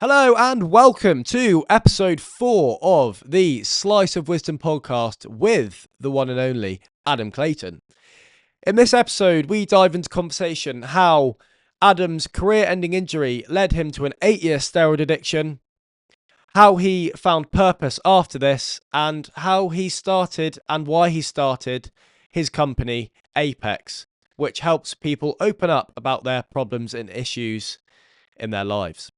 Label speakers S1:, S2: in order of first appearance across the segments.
S1: Hello and welcome to episode 4 of the Slice of Wisdom podcast with the one and only Adam Clayton. In this episode, we dive into conversation how Adam's career-ending injury led him to an 8-year steroid addiction, how he found purpose after this, and how he started and why he started his company, APEX, which helps people open up about their problems and issues in their lives.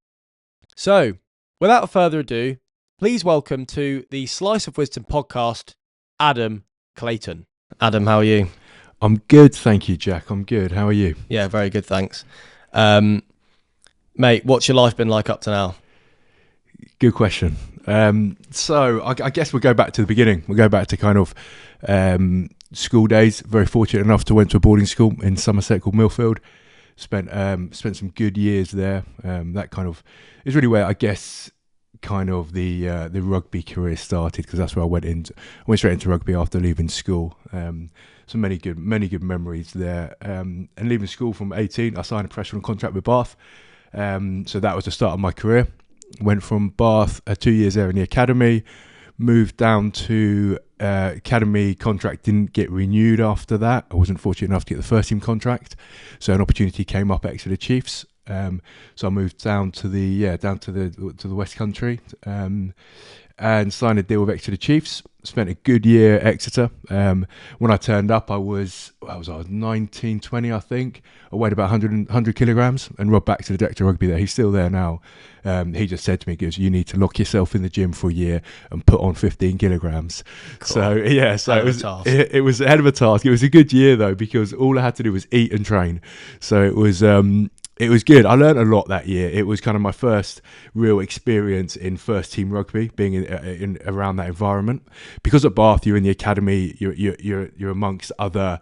S1: So, without further ado, please welcome to the Slice of Wisdom podcast, Adam Clayton. Adam, how are you?
S2: I'm good, thank you, Jack. I'm good. How are you?
S1: Yeah, very good, thanks. Mate, what's your life been like up to now?
S2: Good question. So I guess we'll go back to the beginning. We'll go back to kind of school days. Very fortunate enough to went to a boarding school in Somerset called Millfield. Spent some good years there. That kind of is really where I guess kind of the rugby career started, because that's where I went straight into rugby after leaving school. So many good memories there. And leaving school from 18, I signed a professional contract with Bath. So that was the start of my career. Went from Bath, 2 years there in the academy, moved down to academy contract, didn't get renewed after that. I wasn't fortunate enough to get the first team contract, so an opportunity came up at Exeter Chiefs. So I moved down to the West Country and signed a deal with Exeter Chiefs. Spent a good year at Exeter. When I turned up, I was 19, 20, I think. I weighed about 100 kilograms, and Rob Bax, the director of rugby there, he's still there now. He just said to me, "You need to lock yourself in the gym for a year and put on 15 kilograms." Cool. So it was a hell of a task. It was a good year though, because all I had to do was eat and train. So it was good. I learned a lot that year. It was kind of my first real experience in first team rugby, being in around that environment. Because at Bath, you're in the academy, you're amongst other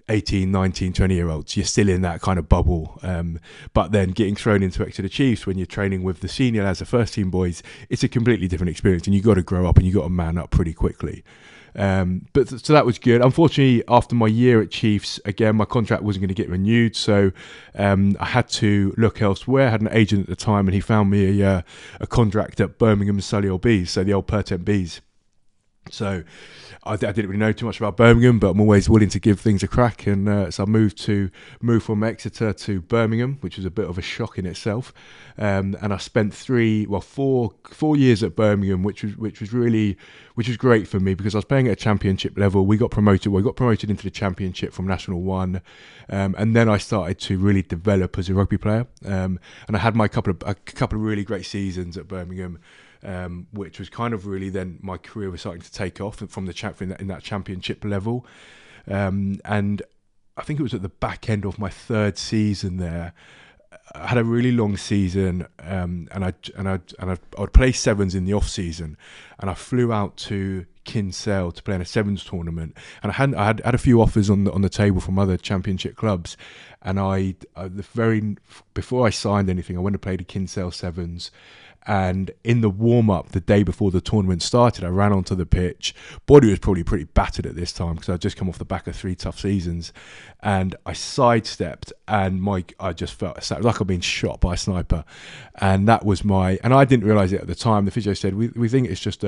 S2: 18, 19, 20-year-olds. You're still in that kind of bubble. But then getting thrown into Exeter Chiefs when you're training with the senior lads, the first team boys, it's a completely different experience, and you've got to grow up and you've got to man up pretty quickly. So that was good. Unfortunately, after my year at Chiefs, again, my contract wasn't going to get renewed, so I had to look elsewhere. I had an agent at the time, and he found me a contract at Birmingham and Solihull Bees, so the old Pertemps Bees. So I didn't really know too much about Birmingham, but I'm always willing to give things a crack, and so I moved from Exeter to Birmingham, which was a bit of a shock in itself. And I spent 4 years at Birmingham, which was great for me, because I was playing at a championship level. We got promoted into the championship from National 1, and then I started to really develop as a rugby player. And I had a couple of really great seasons at Birmingham. Which was kind of really then my career was starting to take off from in that championship level, and I think it was at the back end of my third season there. I had a really long season, and I would play sevens in the off season, and I flew out to Kinsale to play in a sevens tournament, and I had a few offers on the table from other championship clubs, and before I signed anything, I went to play the Kinsale sevens. And in the warm-up, the day before the tournament started, I ran onto the pitch. Body was probably pretty battered at this time, because I'd just come off the back of 3 tough seasons. And I sidestepped, and I just felt like I'd been shot by a sniper. And that was and I didn't realise it at the time. The physio said, we think it's just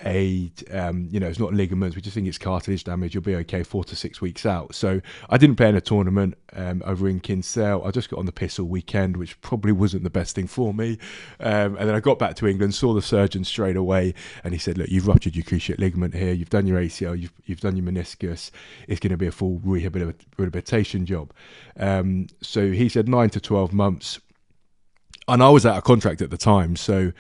S2: it's not ligaments, we just think it's cartilage damage, you'll be okay 4 to 6 weeks out. So I didn't play in a tournament over in Kinsale. I just got on the piss all weekend, which probably wasn't the best thing for me. And then I got back to England, saw the surgeon straight away, and he said, "Look, you've ruptured your cruciate ligament here, you've done your ACL, you've done your meniscus, it's going to be a full rehabilitation job." So he said 9 to 12 months, and I was out of contract at the time, so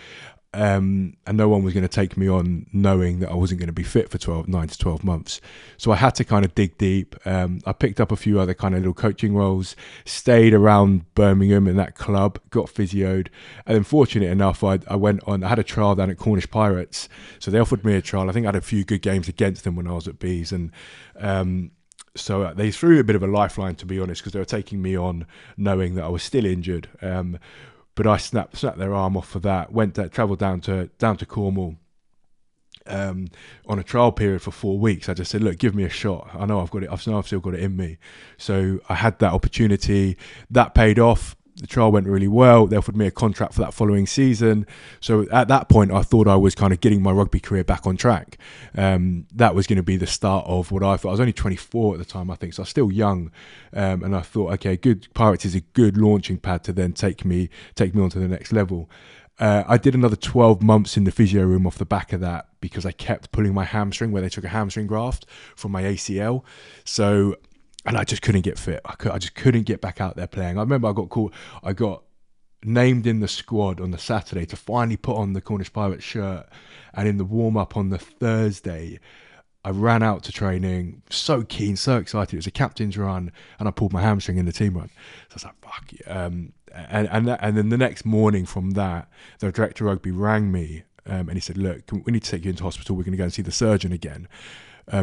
S2: and no one was going to take me on knowing that I wasn't going to be fit for 9 to 12 months. So I had to kind of dig deep. I picked up a few other kind of little coaching roles, stayed around Birmingham in that club, got physioed, and then fortunate enough, I had a trial down at Cornish Pirates. So they offered me a trial. I think I had a few good games against them when I was at Bees, and so they threw a bit of a lifeline, to be honest, because they were taking me on knowing that I was still injured. But I snapped their arm off for that. Travelled down to Cornwall on a trial period for 4 weeks. I just said, "Look, give me a shot. I know I've got it. I know I've still got it in me." So I had that opportunity. That paid off. The trial went really well. They offered me a contract for that following season. So at that point, I thought I was kind of getting my rugby career back on track. That was going to be the start of what I thought. I was only 24 at the time, I think, so I was still young. And I thought, okay, good. Pirates is a good launching pad to then take me on to the next level. I did another 12 months in the physio room off the back of that because I kept pulling my hamstring where they took a hamstring graft from my ACL. And I just couldn't get fit. I just couldn't get back out there playing. I remember I got named in the squad on the Saturday to finally put on the Cornish Pirates shirt. And in the warm-up on the Thursday, I ran out to training, so keen, so excited. It was a captain's run, and I pulled my hamstring in the team run. So I was like, fuck yeah. And then the next morning from that, the director of rugby rang me, and he said, look, we need to take you into hospital. We're going to go and see the surgeon again.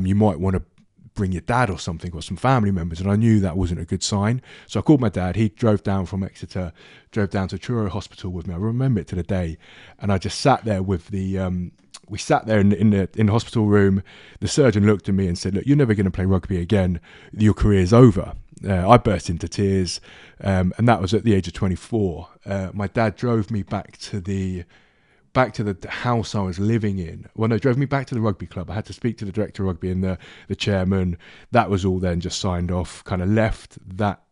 S2: You might want to bring your dad or something, or some family members. And I knew that wasn't a good sign. So I called my dad. He drove down from Exeter, drove down to Truro Hospital with me. I remember it to the day. And I just sat there with we sat there in the hospital room. The surgeon looked at me and said, look, you're never going to play rugby again. Your career is over. I burst into tears. And that was at the age of 24. My dad drove me back to the house I was living in. Well, no, drove me back to the rugby club. I had to speak to the director of rugby and the chairman. That was all then just signed off. Kind of left that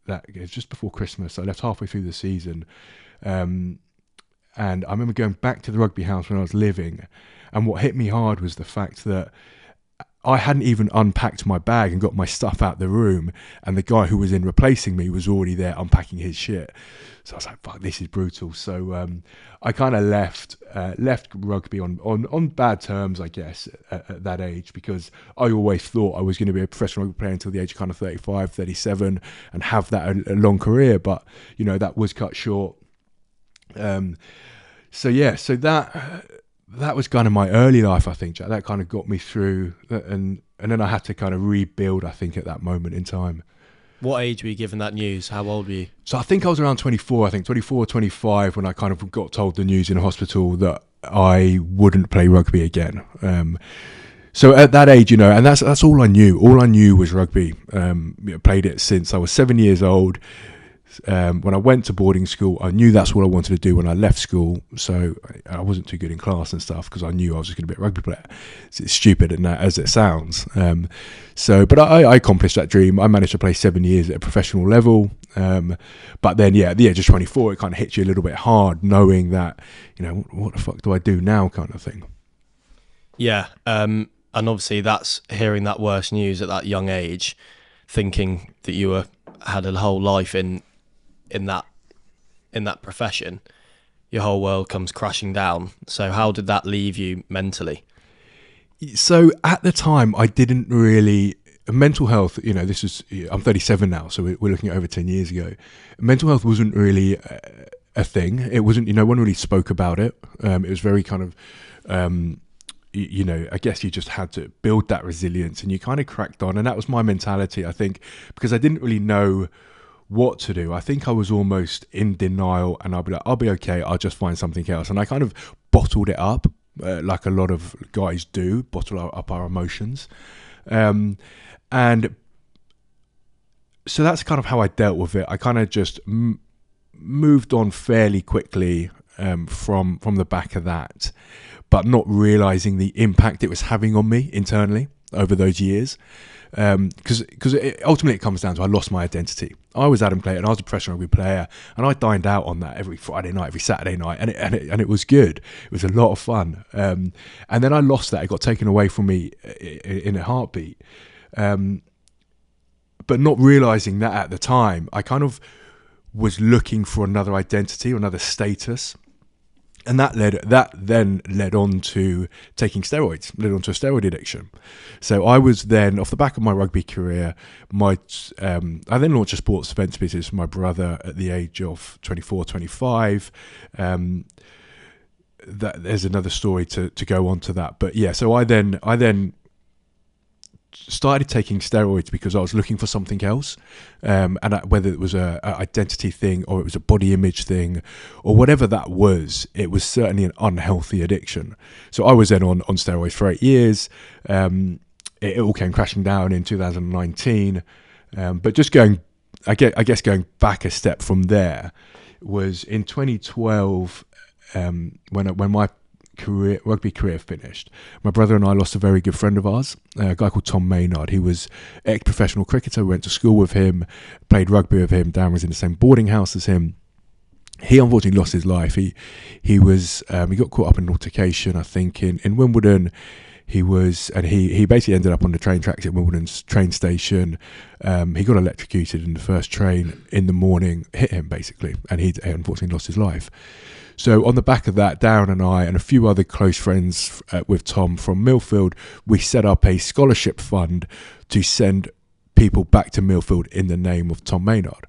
S2: it was just before Christmas. I left halfway through the season. And I remember going back to the rugby house when I was living. And what hit me hard was the fact that I hadn't even unpacked my bag and got my stuff out the room, and the guy who was in replacing me was already there unpacking his shit. So I was like, fuck, this is brutal. So I kind of left rugby on bad terms, I guess, at that age, because I always thought I was going to be a professional rugby player until the age of kind of 35, 37 and have that a long career. But, you know, that was cut short. That was kind of my early life, I think, Jack. That kind of got me through, and then I had to kind of rebuild, I think, at that moment in time.
S1: What age were you given that news? How old were you?
S2: So I think I was around 24, 25, when I kind of got told the news in hospital that I wouldn't play rugby again. So at that age, you know, and that's all I knew. All I knew was rugby. Played it since I was 7 years old. When I went to boarding school, I knew that's what I wanted to do when I left school. So I wasn't too good in class and stuff because I knew I was just going to be a rugby player. It's stupid as it sounds. But I accomplished that dream. I managed to play 7 years at a professional level. But then, yeah, at the age of 24, it kind of hits you a little bit hard knowing that, you know, what the fuck do I do now kind of thing.
S1: Yeah. And obviously that's hearing that worst news at that young age, thinking that you had a whole life in that profession, your whole world comes crashing down. So how did that leave you mentally?
S2: So at the time, I didn't really... Mental health, you know, I'm 37 now, so we're looking at over 10 years ago. Mental health wasn't really a thing. It wasn't, no one really spoke about it. It was very kind of... I guess you just had to build that resilience, and you kind of cracked on. And that was my mentality, I think, because I didn't really know what to do. I think I was almost in denial, and I'll be okay, I'll just find something else. And I kind of bottled it up, like a lot of guys do, bottle up our emotions. And so that's kind of how I dealt with it. I kind of just moved on fairly quickly from the back of that, but not realizing the impact it was having on me internally over those years. Because ultimately it comes down to I lost my identity. I was Adam Clayton. I was a professional rugby player, and I dined out on that every Friday night, every Saturday night, and it was good. It was a lot of fun. And then I lost that. It got taken away from me in a heartbeat. But not realizing that at the time, I kind of was looking for another identity or another status. And that then led on to taking steroids, led on to a steroid addiction. So I was then, off the back of my rugby career, I then launched a sports events business with my brother at the age of 24, 25. There's another story to go on to that. But yeah, so I then started taking steroids because I was looking for something else, and whether it was a identity thing or it was a body image thing or whatever that was, it was certainly an unhealthy addiction. So I was then on steroids for 8 years. It all came crashing down in 2019. But just going I guess going back a step from there was in 2012, when my rugby career finished. My brother and I lost a very good friend of ours, a guy called Tom Maynard. He was ex-professional cricketer. We went to school with him, played rugby with him. Dan was in the same boarding house as him. He unfortunately lost his life. He got caught up in an altercation, I think, in Wimbledon. He basically ended up on the train tracks at Wimbledon's train station. He got electrocuted in the first train in the morning, hit him basically, and he unfortunately lost his life. So on the back of that, Darren and I and a few other close friends with Tom from Millfield, we set up a scholarship fund to send people back to Millfield in the name of Tom Maynard,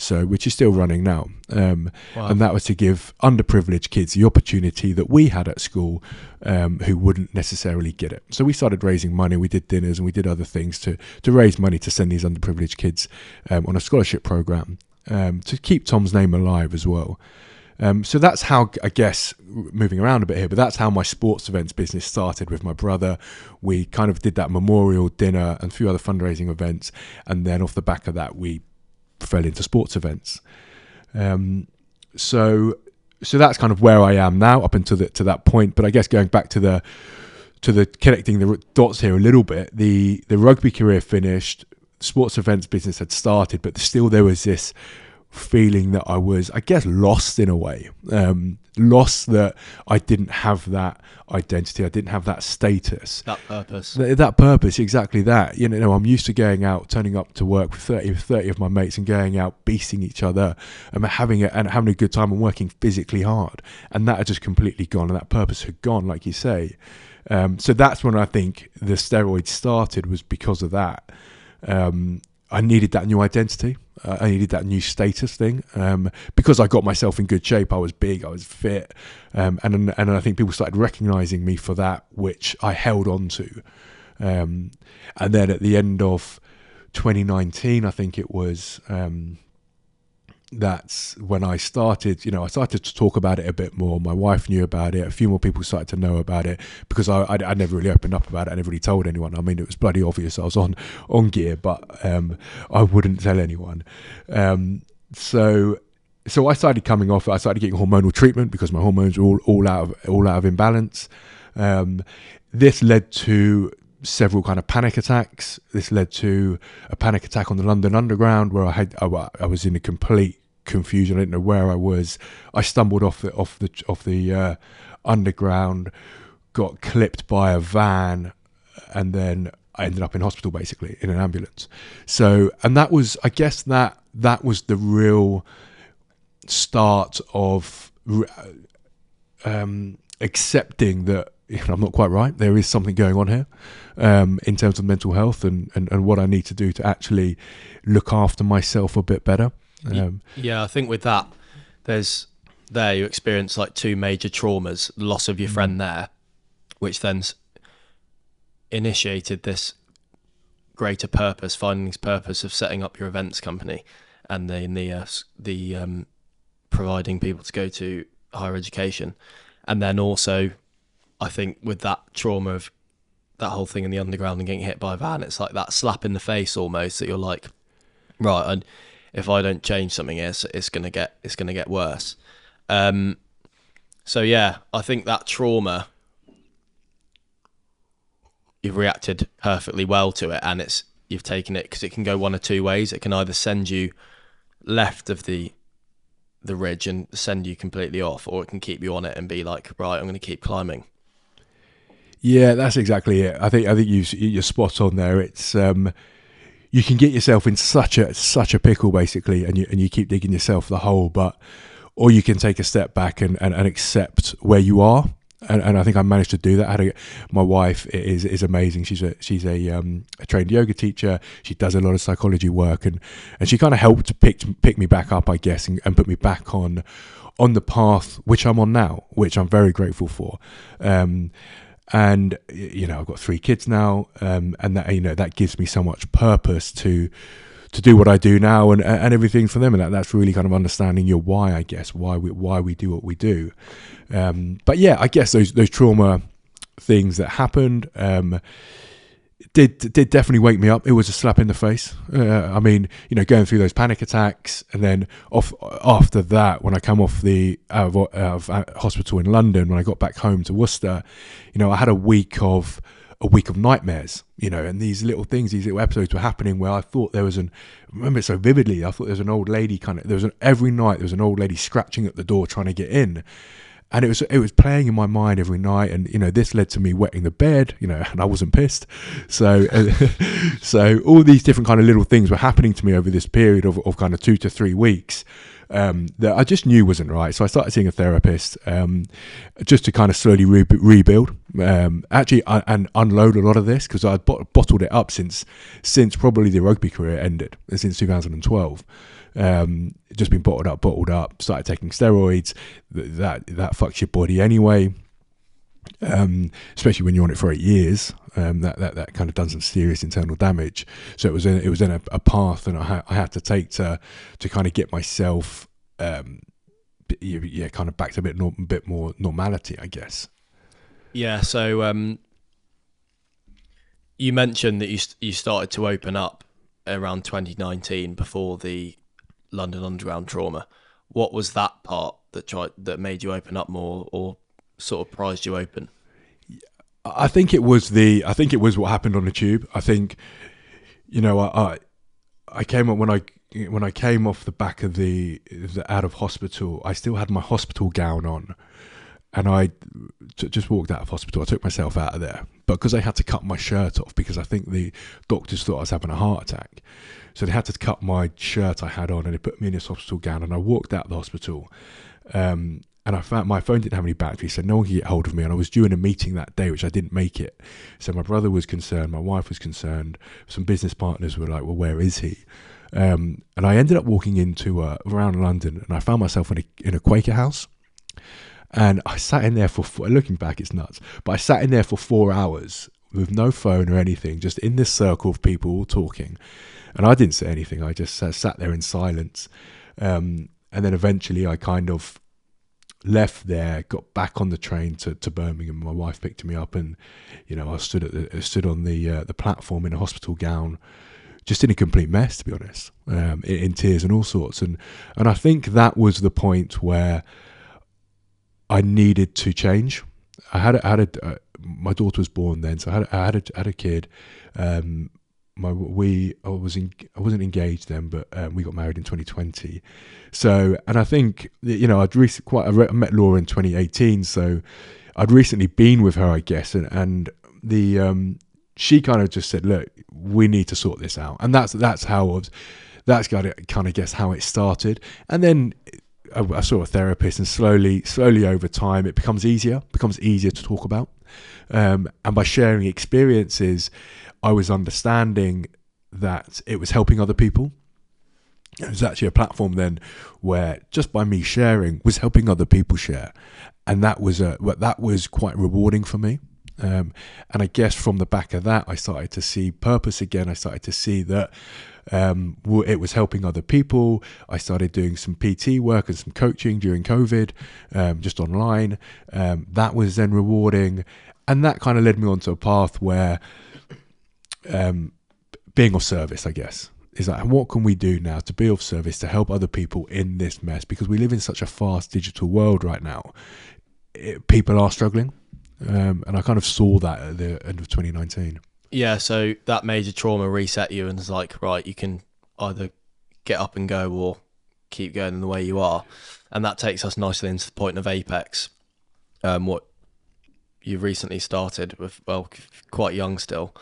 S2: which is still running now. Wow. And that was to give underprivileged kids the opportunity that we had at school, who wouldn't necessarily get it. So we started raising money. We did dinners and we did other things to raise money to send these underprivileged kids on a scholarship program, to keep Tom's name alive as well. So that's how, I guess, moving around a bit here, but that's how my sports events business started with my brother. We kind of did that memorial dinner and a few other fundraising events, and then off the back of that, we fell into sports events. So that's kind of where I am now up until to that point. But I guess going back to the connecting the dots here a little bit, the rugby career finished, sports events business had started, but still there was this feeling that I was, I guess, lost in a way, lost that I didn't have that identity, I didn't have that status,
S1: that purpose,
S2: exactly that. I'm used to going out, turning up to work with 30 of my mates and going out beasting each other and having a good time and working physically hard, and that had just completely gone, and that purpose had gone, like you say. So that's when I think the steroids started, was because of that. I needed that new identity. I needed that new status thing, because I got myself in good shape. I was big, I was fit, and I think people started recognising me for that, which I held on to. And then at the end of 2019, I think it was, that's when I started to talk about it a bit more. My wife knew about it. A few more people started to know about it, because I never really opened up about it. I never really told anyone. I mean, it was bloody obvious I was on gear, but I wouldn't tell anyone. So I started coming off. I started getting hormonal treatment because my hormones were all out of imbalance. This led to several kind of panic attacks. This led to a panic attack on the London Underground, where I was in a complete confusion. I didn't know where I was. I stumbled off the underground, got clipped by a van, and then I ended up in hospital, basically in an ambulance. So, and that was, I guess, that was the real start of accepting that I'm not quite right. There is something going on here, in terms of mental health and what I need to do to actually look after myself a bit better.
S1: Yeah, I think with that, you experience like two major traumas: the loss of your friend there, which then initiated this greater purpose, finding this purpose of setting up your events company, and then the providing people to go to higher education, and then also, I think with that trauma of that whole thing in the underground and getting hit by a van, it's like that slap in the face almost, that you're like, right, and if I don't change something, it's gonna get worse. So yeah, I think that trauma, you've reacted perfectly well to it, and you've taken it, because it can go one of two ways. It can either send you left of the ridge and send you completely off, or it can keep you on it and be like, right, I'm going to keep climbing.
S2: Yeah, that's exactly it. I think you're spot on there. It's you can get yourself in such a pickle, basically, and you keep digging yourself the hole. Or you can take a step back and accept where you are. And I think I managed to do that. My wife is amazing. She's a trained yoga teacher. She does a lot of psychology work, and she kind of helped to pick me back up, I guess, and put me back on the path which I'm on now, which I'm very grateful for. And I've got 3 kids now, and that that gives me so much purpose to do what I do now and everything for them, and that's really kind of understanding your why, I guess, why we do what we do. But yeah, I guess those trauma things that happened, did definitely wake me up. It was a slap in the face. I mean, going through those panic attacks, and then after that, when I come off the out of hospital in London, when I got back home to Worcester, I had a week of nightmares. And these little things, these little episodes were happening where I thought there was I remember it so vividly. I thought there was an old lady every night there was an old lady scratching at the door trying to get in. And it was playing in my mind every night, and this led to me wetting the bed, and I wasn't pissed. So so all these different kind of little things were happening to me over this period of kind of 2 to 3 weeks that I just knew wasn't right. So I started seeing a therapist just to kind of slowly rebuild, actually, and unload a lot of this, because I bottled it up since probably the rugby career ended, since 2012. Just been bottled up, started taking steroids. That fucks your body anyway, especially when you're on it for 8 years. That kind of done some serious internal damage. So it was in a path that I had to take to kind of get myself kind of back to a bit more normality, I guess.
S1: Yeah. So you mentioned that you started to open up around 2019 before the London Underground trauma. What was that part that made you open up more, or sort of prized you open?
S2: I think it was what happened on the tube. I think, I came up when I came off the back of the out of hospital. I still had my hospital gown on, and I just walked out of hospital. I took myself out of there, but because they had to cut my shirt off, because I think the doctors thought I was having a heart attack. So they had to cut my shirt I had on, and they put me in this hospital gown, and I walked out of the hospital. And I found my phone didn't have any battery, so no one could get hold of me. And I was due in a meeting that day, which I didn't make it. So my brother was concerned, my wife was concerned, some business partners were like, well, where is he? And I ended up walking into around London, and I found myself in a Quaker house. And I sat in there looking back, it's nuts, but I sat in there for 4 hours with no phone or anything, just in this circle of people all talking. And I didn't say anything. I just sat there in silence. And then eventually I kind of left there, got back on the train to Birmingham. My wife picked me up, and I stood on the platform in a hospital gown, just in a complete mess, to be honest, in tears and all sorts. And I think that was the point where I needed to change. My daughter was born then, so I had a kid. I wasn't engaged then, but we got married in 2020. So, and I think I met Laura in 2018. So, I'd recently been with her, I guess, and she kind of just said, "Look, we need to sort this out," and that's kind of guess how it started. And then I saw a therapist, and slowly over time, it becomes easier to talk about, and by sharing experiences, I was understanding that it was helping other people. It was actually a platform then where just by me sharing was helping other people share, and that was quite rewarding for me. And I guess from the back of that, I started to see purpose again. I started to see that it was helping other people. I started doing some PT work and some coaching during COVID, just online. That was then rewarding, and that kind of led me onto a path where being of service, I guess, is like, what can we do now to be of service to help other people in this mess? Because we live in such a fast digital world right now. People are struggling, and I kind of saw that at the end of 2019.
S1: Yeah, so that major trauma reset you, and it's like, right, you can either get up and go or keep going in the way you are. And that takes us nicely into the point of APEX, what you recently started with, well, quite young still.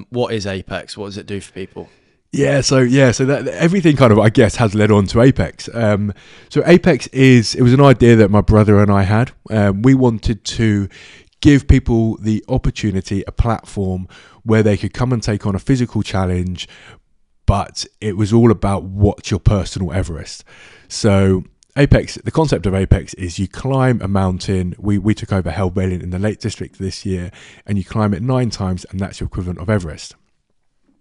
S1: What is APEX? What does it do for people?
S2: So that everything kind of, I guess, has led on to APEX. So APEX it was an idea that my brother and I had. We wanted to give people the opportunity, a platform where they could come and take on a physical challenge, but it was all about what's your personal Everest. So APEX, the concept of APEX is you climb a mountain. We took over Hell Valley in the Lake District this year, and you climb it 9 times, and that's your equivalent of Everest.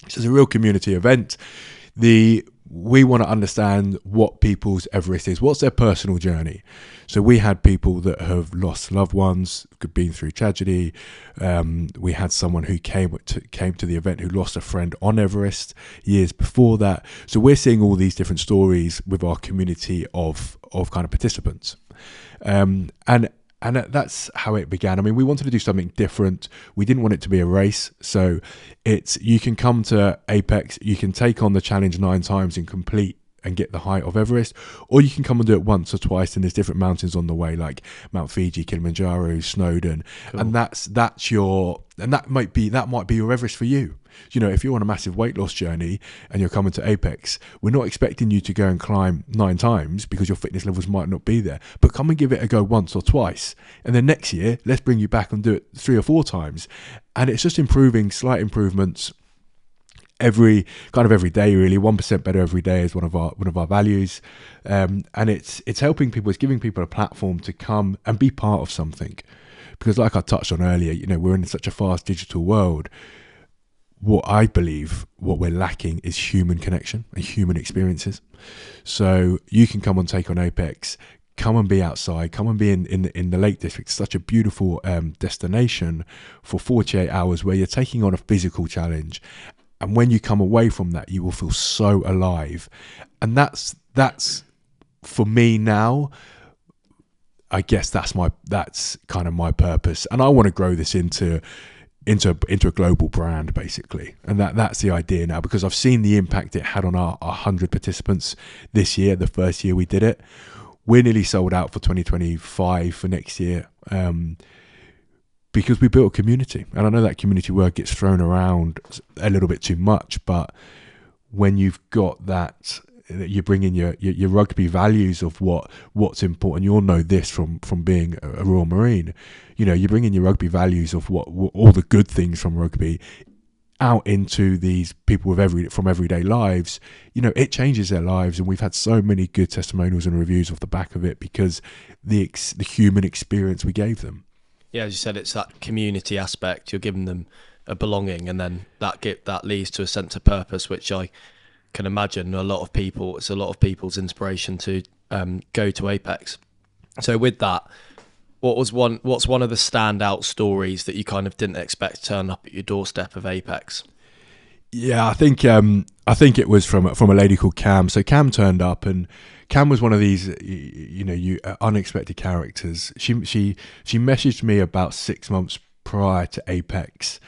S2: So it's a real community event. we want to understand what people's Everest is, what's their personal journey. So we had people that have lost loved ones, been through tragedy. We had someone who came to the event who lost a friend on Everest years before that. So we're seeing all these different stories with our community of kind of participants. And that's how it began. I mean, we wanted to do something different. We didn't want it to be a race. So you can come to Apex, you can take on the challenge 9 times and complete and get the height of Everest, or you can come and do it once or twice, and there's different mountains on the way, like Mount Fiji, Kilimanjaro, Snowdon. Cool. And that might be your Everest for you. You know, if you're on a massive weight loss journey and you're coming to Apex, we're not expecting you to go and climb 9 times because your fitness levels might not be there, but come and give it a go once or twice, and then next year let's bring you back and do it 3 or 4 times. And it's just slight improvements every day, really. 1% better every day is one of our values, and it's helping people. It's giving people a platform to come and be part of something, because like I touched on earlier, you know, we're in such a fast digital world. What I believe what we're lacking is human connection and human experiences. So you can come and take on Apex, come and be outside, come and be in the Lake District. It's such a beautiful destination for 48 hours where you're taking on a physical challenge. And when you come away from that, you will feel so alive. And that's for me now, I guess that's kind of my purpose. And I want to grow this into a global brand, basically. And that's the idea now, because I've seen the impact it had on our 100 participants this year, the first year we did it. We're nearly sold out for 2025 for next year, because we built a community. And I know that community word gets thrown around a little bit too much, but when you've got that, you bring in your rugby values of what's important. You'll know this from being a Royal Marine. You know, you bring in your rugby values of what all the good things from rugby out into these people from everyday lives. You know, it changes their lives, and we've had so many good testimonials and reviews off the back of it because the human experience we gave them.
S1: Yeah, as you said, it's that community aspect. You're giving them a belonging, and then that leads to a sense of purpose, which I can imagine it's a lot of people's inspiration to go to Apex. So with that, what's one of the standout stories that you kind of didn't expect to turn up at your doorstep of Apex?
S2: Yeah, I think it was from a lady called Cam. So Cam turned up, and Cam was one of these unexpected characters. She messaged me about 6 months prior to Apex,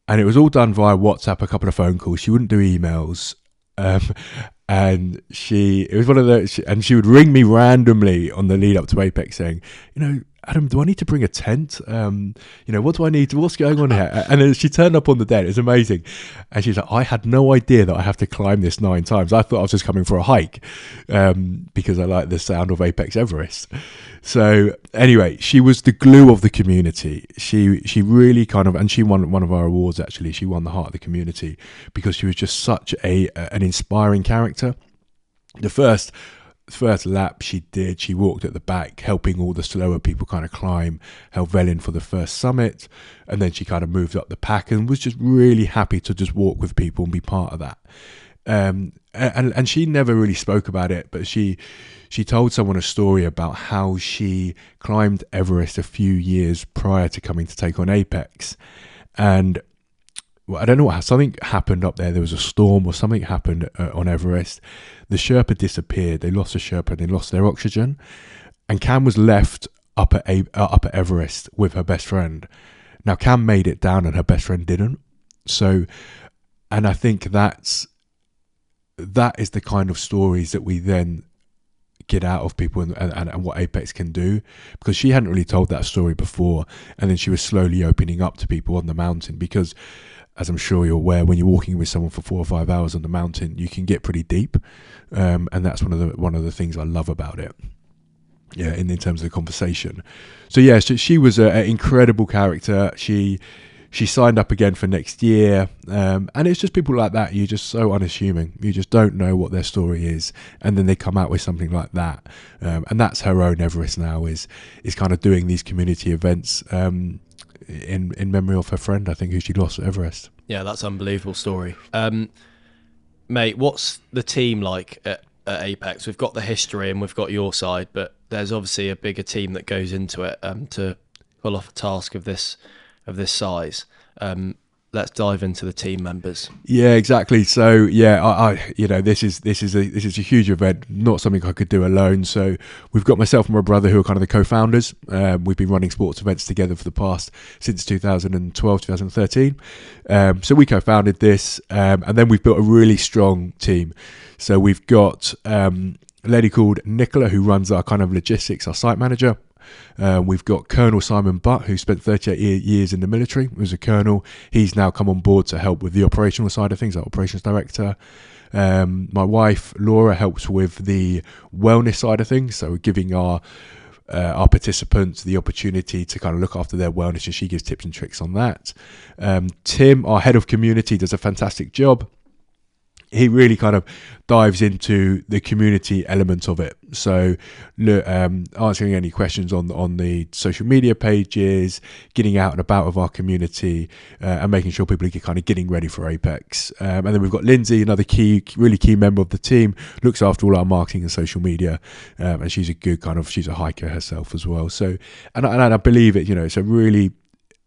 S2: and it was all done via WhatsApp, a couple of phone calls. She wouldn't do emails. And it was one of those, and she would ring me randomly on the lead up to Apex saying, you know, Adam, do I need to bring a tent? What do I need? What's going on here? And then she turned up on the day. It was amazing. And she's like, I had no idea that I have to climb this 9 times. I thought I was just coming for a hike, because I like the sound of APEX EVEREST. So anyway, she was the glue of the community. She really and she won one of our awards, actually. She won the heart of the community because she was just such an inspiring character. The first lap she walked at the back, helping all the slower people kind of climb, held Velin for the first summit, and then she kind of moved up the pack and was just really happy to just walk with people and be part of that. And she never really spoke about it, but she told someone a story about how she climbed Everest a few years prior to coming to take on Apex, and I don't know, something happened up there. There was a storm or something happened on Everest. The Sherpa disappeared. They lost the Sherpa. They lost their oxygen. And Cam was left up at Everest with her best friend. Now, Cam made it down and her best friend didn't. So, and I think that is the kind of stories that we then get out of people and what Apex can do, because she hadn't really told that story before. And then she was slowly opening up to people on the mountain, because as I'm sure you're aware, when you're walking with someone for 4 or 5 hours on the mountain, you can get pretty deep, and that's one of the things I love about it. Yeah, in terms of the conversation. So yeah, she was an incredible character. She signed up again for next year, and it's just people like that. You're just so unassuming. You just don't know what their story is, and then they come out with something like that. And that's her own Everest now. Is kind of doing these community events. In memory of her friend, I think, who she lost at Everest.
S1: Yeah, that's an unbelievable story. Mate, what's the team like at Apex? We've got the history and we've got your side, but there's obviously a bigger team that goes into it to pull off a task of this size. Let's dive into the team members.
S2: Yeah, exactly. So yeah, I this is a huge event, not something I could do alone. So we've got myself and my brother who are kind of the co-founders. We've been running sports events together for the past since 2012, 2013. So we co-founded this, and then we've built a really strong team. So we've got a lady called Nicola who runs our kind of logistics, our site manager. We've got Colonel Simon Butt, who spent 38 years in the military, was a colonel. He's now come on board to help with the operational side of things, like operations director. My wife, Laura, helps with the wellness side of things, so giving our participants the opportunity to kind of look after their wellness, and she gives tips and tricks on that. Tim, our head of community, does a fantastic job. He really kind of dives into the community element of it. So answering any questions on the social media pages, getting out and about of our community, and making sure people are kind of getting ready for Apex. And then we've got Lindsay, another really key member of the team, looks after all our marketing and social media. And she's a hiker herself as well. So, and I believe it,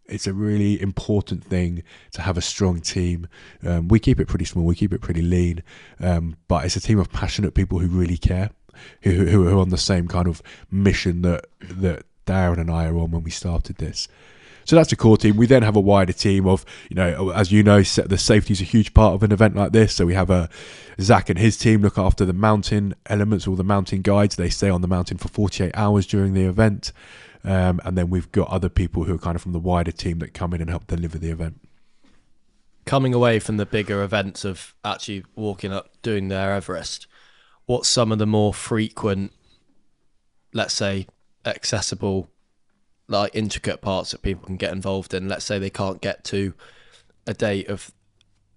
S2: it's a really important thing to have a strong team. We keep it pretty small, we keep it pretty lean, but it's a team of passionate people who really care, who are on the same kind of mission that Darren and I are on when we started this. So that's a core team. We then have a wider team of, as you know, the safety is a huge part of an event like this. So we have Zach and his team look after the mountain elements, all the mountain guides. They stay on the mountain for 48 hours during the event. And then we've got other people who are kind of from the wider team that come in and help deliver the event.
S1: Coming away from the bigger events of actually walking up, doing their Everest, what's some of the more frequent, let's say, accessible, like intricate parts that people can get involved in? Let's say they can't get to a date of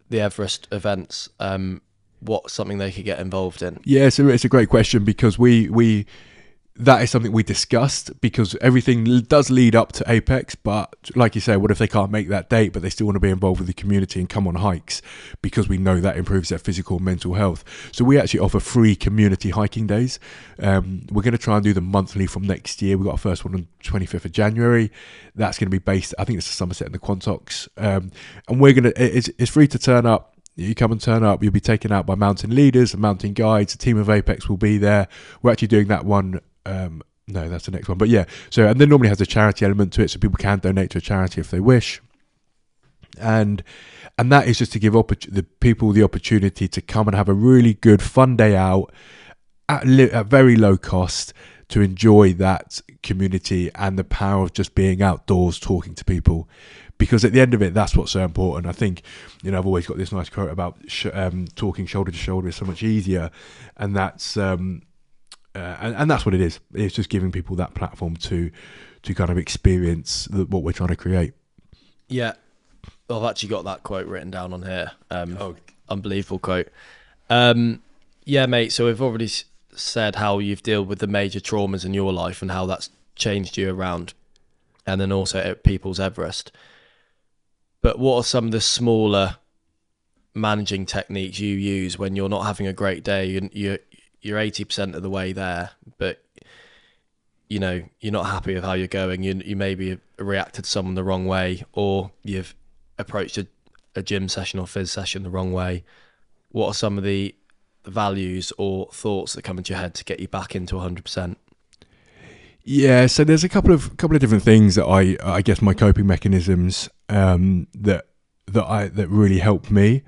S1: the Everest events. What's something they could get involved in?
S2: Yeah, so it's a great question, because that is something we discussed, because everything does lead up to Apex. But like you say, what if they can't make that date, but they still want to be involved with the community and come on hikes, because we know that improves their physical and mental health. So we actually offer free community hiking days. We're going to try and do them monthly from next year. We've got our first one on 25th of January. That's going to be based, I think it's the Somerset and the Quantocks. And it's free to turn up. You come and turn up, you'll be taken out by mountain leaders and mountain guides. A team of Apex will be there. We're actually doing that one. No, that's the next one. But yeah, and then normally has a charity element to it, so people can donate to a charity if they wish. And that is just to give the people the opportunity to come and have a really good, fun day out at very low cost, to enjoy that community and the power of just being outdoors, talking to people. Because at the end of it, that's what's so important. I think, I've always got this nice quote about talking shoulder to shoulder is so much easier, and that's and that's what it is. It's just giving people that platform to kind of experience what we're trying to create.
S1: Yeah, I've actually got that quote written down on here. Unbelievable quote. Yeah, mate. So we've already said how you've dealt with the major traumas in your life and how that's changed you around, and then also at People's Everest. But what are some of the smaller managing techniques you use when you're not having a great day? You're 80% of the way there, but you're not happy with how you're going. You maybe reacted to someone the wrong way, or you've approached a gym session or phys session the wrong way. What are some of the values or thoughts that come into your head to get you back into 100%?
S2: Yeah, so there's a couple of different things that I guess my coping mechanisms that really help me.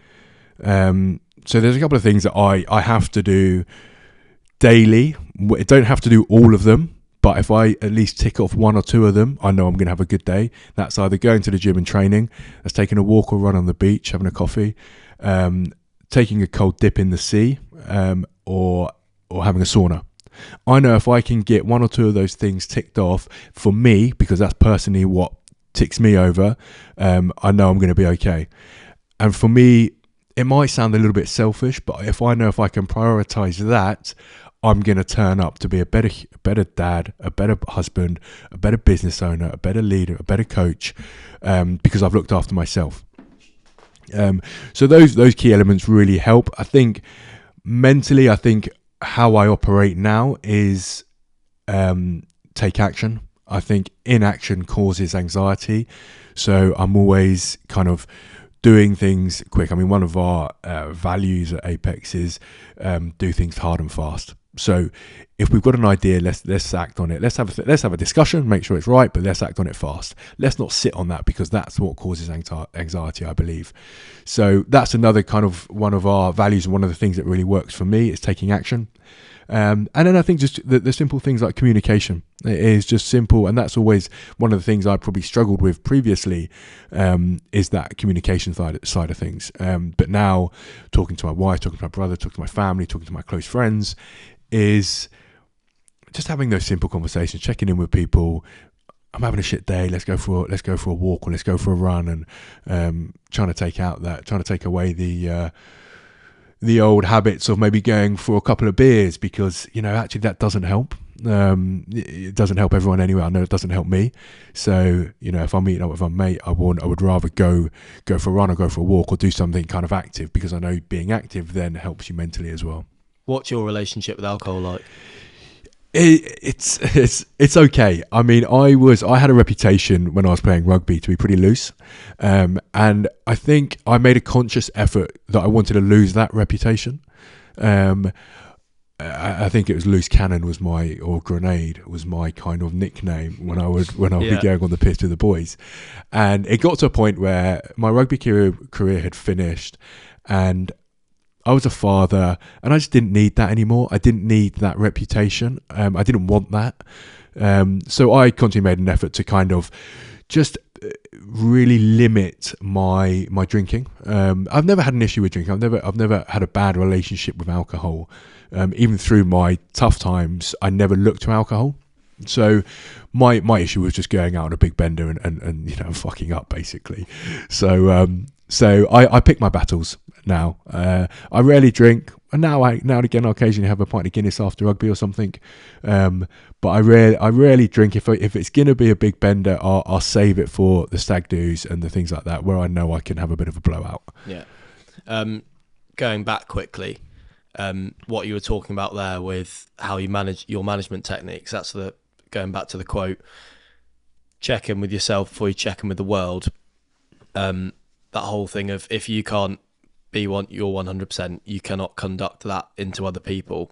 S2: So there's a couple of things that I have to do daily. I don't have to do all of them, but if I at least tick off one or two of them, I know I'm going to have a good day. That's either going to the gym and training, that's taking a walk or run on the beach, having a coffee, taking a cold dip in the sea, or having a sauna. I know if I can get one or two of those things ticked off for me, because that's personally what ticks me over, I know I'm going to be okay. And for me, it might sound a little bit selfish, but if I can prioritize that, I'm going to turn up to be a better dad, a better husband, a better business owner, a better leader, a better coach, because I've looked after myself. So those key elements really help. I think mentally, I think how I operate now is take action. I think inaction causes anxiety, so I'm always kind of doing things quick. I mean, one of our values at Apex is do things hard and fast. So if we've got an idea, let's act on it. Let's have a discussion, make sure it's right, but let's act on it fast. Let's not sit on that, because that's what causes anxiety, I believe. So that's another kind of one of our values, and one of the things that really works for me is taking action. And then I think just the simple things like communication is just simple, and that's always one of the things I probably struggled with previously, is that communication side of things. But now, talking to my wife, talking to my brother, talking to my family, talking to my close friends, is just having those simple conversations, checking in with people. I'm having a shit day. Let's go for a walk, or let's go for a run, and trying to take away the old habits of maybe going for a couple of beers, because actually that doesn't help. It doesn't help everyone anyway. I know it doesn't help me. So if I'm meeting up with a mate, I would rather go for a run, or go for a walk, or do something kind of active, because I know being active then helps you mentally as well.
S1: What's your relationship with alcohol like?
S2: It's okay. I mean, I had a reputation when I was playing rugby to be pretty loose, and I think I made a conscious effort that I wanted to lose that reputation. I think it was loose cannon or grenade was my kind of nickname when I would be going on the pitch with the boys, and it got to a point where my rugby career had finished, and I was a father, and I just didn't need that anymore. I didn't need that reputation. I didn't want that. So I constantly made an effort to kind of just really limit my drinking. I've never had an issue with drinking. I've never had a bad relationship with alcohol. Even through my tough times, I never looked to alcohol. So my issue was just going out on a big bender and fucking up, basically. So I pick my battles now. I rarely drink, and now and again I occasionally have a pint of Guinness after rugby or something. But I rarely drink. If it's gonna be a big bender, I'll save it for the stag do's and the things like that, where I know I can have a bit of a blowout.
S1: Yeah. Going back quickly, what you were talking about there with how you manage your management techniques. That's going back to the quote, check in with yourself before you check in with the world. That whole thing of, if you can't be your 100%, you cannot conduct that into other people.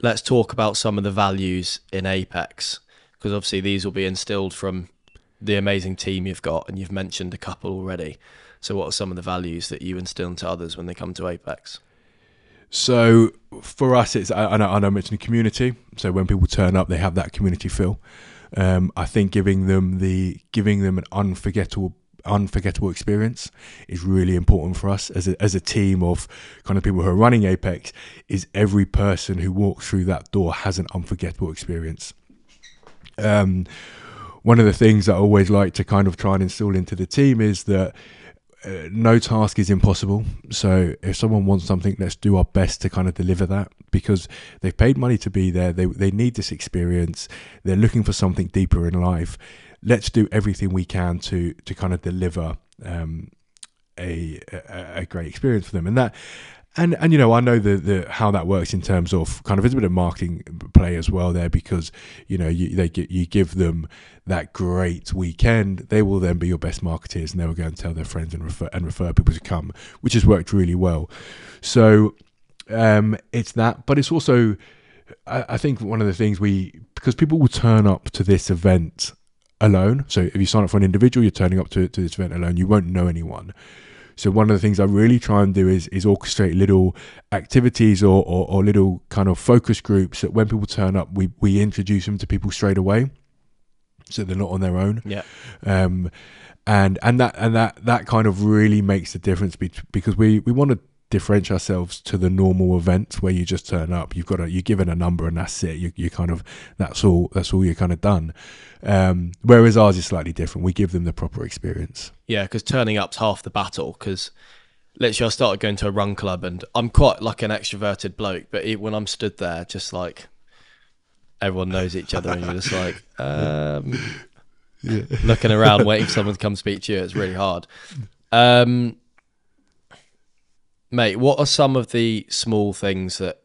S1: Let's talk about some of the values in Apex, because obviously these will be instilled from the amazing team you've got, and you've mentioned a couple already. So what are some of the values that you instill into others when they come to Apex?
S2: So for us, it's I know I mentioned community. So when people turn up, they have that community feel. I think giving them an unforgettable experience is really important for us as a team of kind of people who are running Apex. Is every person who walks through that door has an unforgettable experience. One of the things that I always like to kind of try and instill into the team is that no task is impossible. So if someone wants something, let's do our best to kind of deliver that, because they've paid money to be there. They need this experience. They're looking for something deeper in life. Let's do everything we can to kind of deliver a great experience for them. And that, and I know the how that works in terms of kind of, it's a bit of marketing play as well there, because you give them that great weekend, they will then be your best marketeers, and they will go and tell their friends and refer people to come, which has worked really well. So it's that, but it's also, I think one of the things because people will turn up to this event alone. So if you sign up for an individual, you're turning up to this event alone. You won't know anyone. So one of the things I really try and do is orchestrate little activities or little kind of focus groups that when people turn up, we introduce them to people straight away, so they're not on their own.
S1: Yeah.
S2: And that kind of really makes the difference, because we want to differentiate ourselves to the normal events where you just turn up. You're given a number and that's it. You kind of, that's all you're kind of done. Whereas ours is slightly different. We give them the proper experience.
S1: Yeah, because turning up's half the battle. Because literally I started going to a run club, and I'm quite like an extroverted bloke, but when I'm stood there, just like everyone knows each other, and you're just like, looking around, waiting for someone to come speak to you. It's really hard. Mate, what are some of the small things that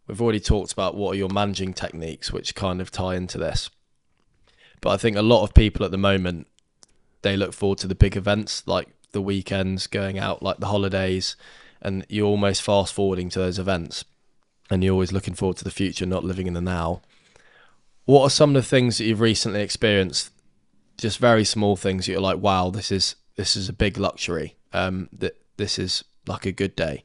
S1: we've already talked about? What are your managing techniques, which kind of tie into this? But I think a lot of people at the moment, they look forward to the big events, like the weekends, going out, like the holidays, and you're almost fast forwarding to those events, and you're always looking forward to the future, not living in the now. What are some of the things that you've recently experienced? Just very small things that you're like, wow, this is a big luxury. That this is like a good day.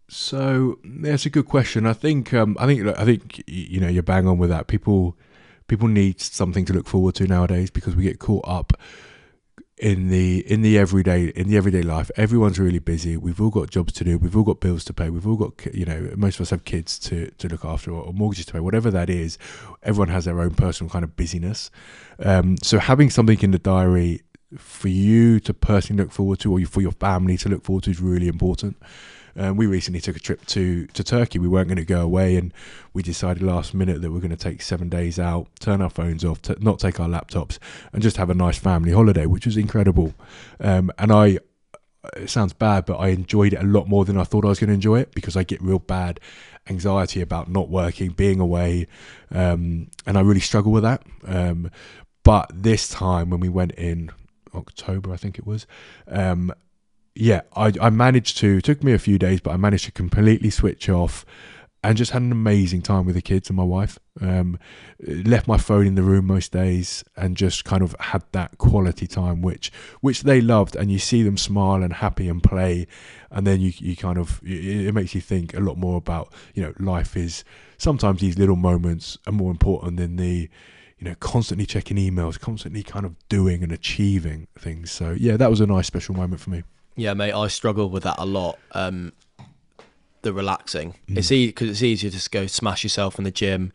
S2: So that's a good question. I think you're bang on with that. People need something to look forward to nowadays, because we get caught up in the everyday life. Everyone's really busy. We've all got jobs to do. We've all got bills to pay. We've all got, most of us have kids to look after, or mortgages to pay, whatever that is. Everyone has their own personal kind of busyness. So having something in the diary for you to personally look forward to, or for your family to look forward to, is really important. We recently took a trip to Turkey. We weren't going to go away, and we decided last minute that we're going to take 7 days out, turn our phones off, not take our laptops, and just have a nice family holiday, which was incredible. And it sounds bad, but I enjoyed it a lot more than I thought I was going to enjoy it, because I get real bad anxiety about not working, being away, and I really struggle with that. But this time, when we went in October, I think it was, I managed to, it took me a few days, but I managed to completely switch off and just had an amazing time with the kids and my wife. Left my phone in the room most days and just kind of had that quality time, which they loved, and you see them smile and happy and play, and then you kind of, it makes you think a lot more about, life is, sometimes these little moments are more important than the, constantly checking emails, constantly kind of doing and achieving things. So yeah, that was a nice special moment for me.
S1: Yeah, mate, I struggle with that a lot. The relaxing. It's easy, because it's easier to just go smash yourself in the gym,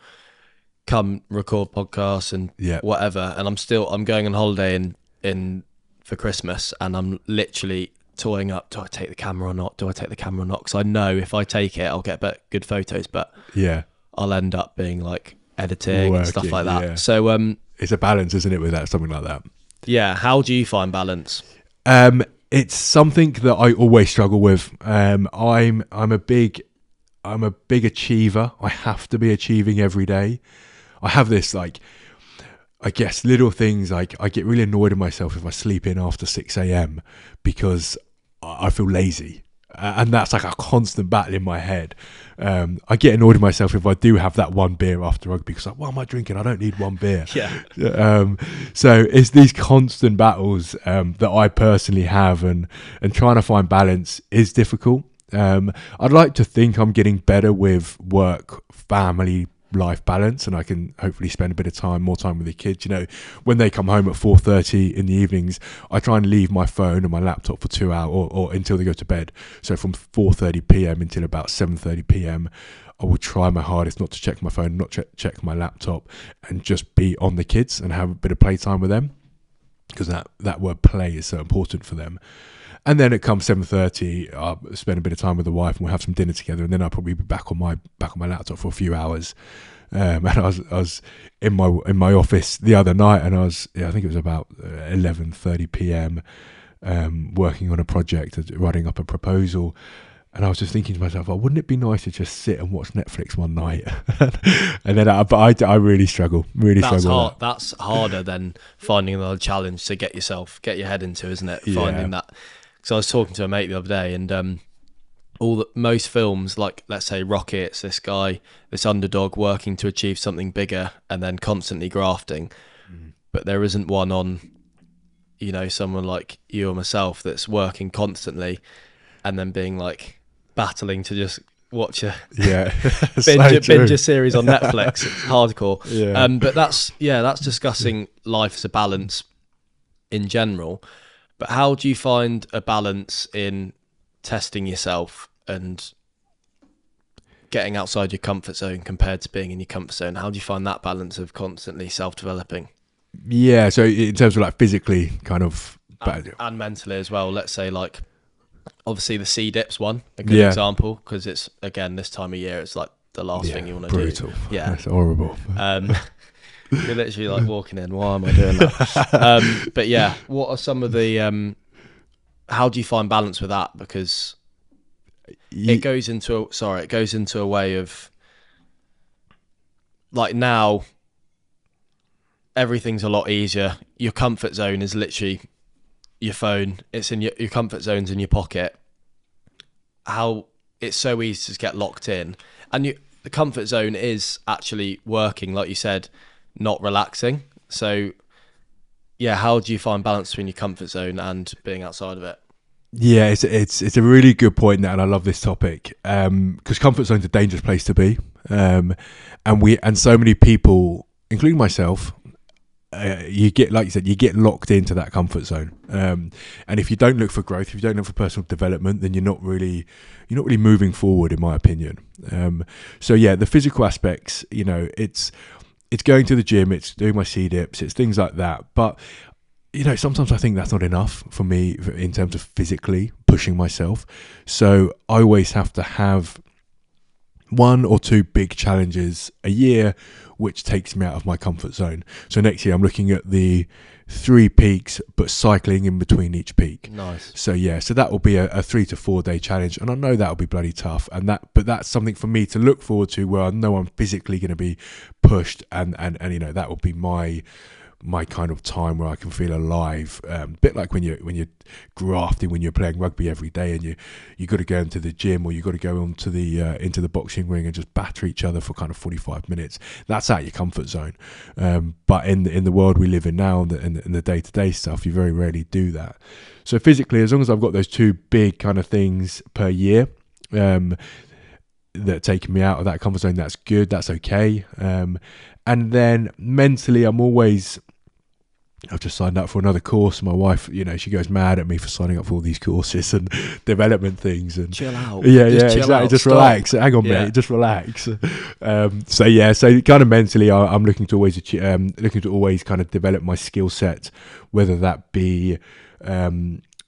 S1: come record podcasts and whatever. And I'm going on holiday in for Christmas, and I'm literally toying up, do I take the camera or not? Because I know if I take it, I'll get good photos, but I'll end up being like editing and stuff like that. Yeah. So
S2: it's a balance, isn't it, with that, something like that?
S1: Yeah. How do you find balance?
S2: It's something that I always struggle with. I'm a big achiever. I have to be achieving every day. I have this, like, I guess, little things, like I get really annoyed at myself if I sleep in after 6 a.m. because I feel lazy. And that's like a constant battle in my head. I get annoyed at myself if I do have that one beer after rugby, because like, what am I drinking? I don't need one beer. So it's these constant battles that I personally have, and trying to find balance is difficult. I'd like to think I'm getting better with work, family, life balance, and I can hopefully spend a bit of more time with the kids. When they come home at 4:30 in the evenings, I try and leave my phone and my laptop for 2 hours or until they go to bed. So from 4:30 p.m. until about 7:30 p.m. I will try my hardest not to check my phone, not check my laptop, and just be on the kids and have a bit of playtime with them, because that word play is so important for them. And then it comes 7:30, I'll spend a bit of time with the wife and we'll have some dinner together, and then I'll probably be back on my laptop for a few hours. And I was in my office the other night, and I think it was about 11:30 p.m. Working on a project, writing up a proposal. And I was just thinking to myself, wouldn't it be nice to just sit and watch Netflix one night? And then I really struggle.
S1: That's hard. That's harder than finding another challenge to get your head into, isn't it? Finding that. So I was talking to a mate the other day, and most films, like let's say Rocky, it's this guy, this underdog working to achieve something bigger and then constantly grafting. But there isn't one on, someone like you or myself that's working constantly and then being like battling to just watch a binge a series on Netflix. It's hardcore. But that's discussing life as a balance in general. But how do you find a balance in testing yourself and getting outside your comfort zone compared to being in your comfort zone? How do you find that balance of constantly self-developing?
S2: Yeah, so in terms of like physically kind of...
S1: And mentally as well. Let's say like, obviously the sea dips one, a good example, because it's, again, this time of year, it's like the last thing you want to do.
S2: Brutal. Yeah. That's horrible.
S1: You're literally like walking in. Why am I doing that? But yeah, what are some of the? How do you find balance with that? Because it goes into a way of like now everything's a lot easier. Your comfort zone is literally your phone. It's in your comfort zone's in your pocket. How it's so easy to just get locked in, and the comfort zone is actually working, like you said, not relaxing. So yeah, how do you find balance between your comfort zone and being outside of it?
S2: Yeah, it's a really good point, and I love this topic because comfort zone's a dangerous place to be, and so many people, including myself, you get, like you said, you get locked into that comfort zone, and if you don't look for growth, if you don't look for personal development, then you're not really moving forward, in my opinion. So yeah, the physical aspects, it's going to the gym, it's doing my C dips, it's things like that, but sometimes I think that's not enough for me in terms of physically pushing myself. So I always have to have 1 or 2 big challenges a year, which takes me out of my comfort zone. So next year I'm looking at the 3 peaks, but cycling in between each peak.
S1: Nice.
S2: So yeah, so that will be a 3 to 4 day challenge, and I know that will be bloody tough. But that's something for me to look forward to, where I know I'm physically going to be pushed, and that will be my kind of time where I can feel alive. A bit like when you're grafting, when you're playing rugby every day, and you got to go into the gym, or you got to go into the boxing ring and just batter each other for kind of 45 minutes. That's out your comfort zone. But in the world we live in now, and the day-to-day stuff, you very rarely do that. So physically, as long as I've got those 2 big kind of things per year, that are taking me out of that comfort zone, that's good, that's okay. And then mentally, I've just signed up for another course. My wife, she goes mad at me for signing up for all these courses and development things. And
S1: chill out.
S2: Yeah,
S1: Just
S2: exactly.
S1: Out.
S2: Just
S1: Stop.
S2: relax. Hang on, mate. Just relax. So kind of mentally, I'm looking to always kind of develop my skill set, whether that be,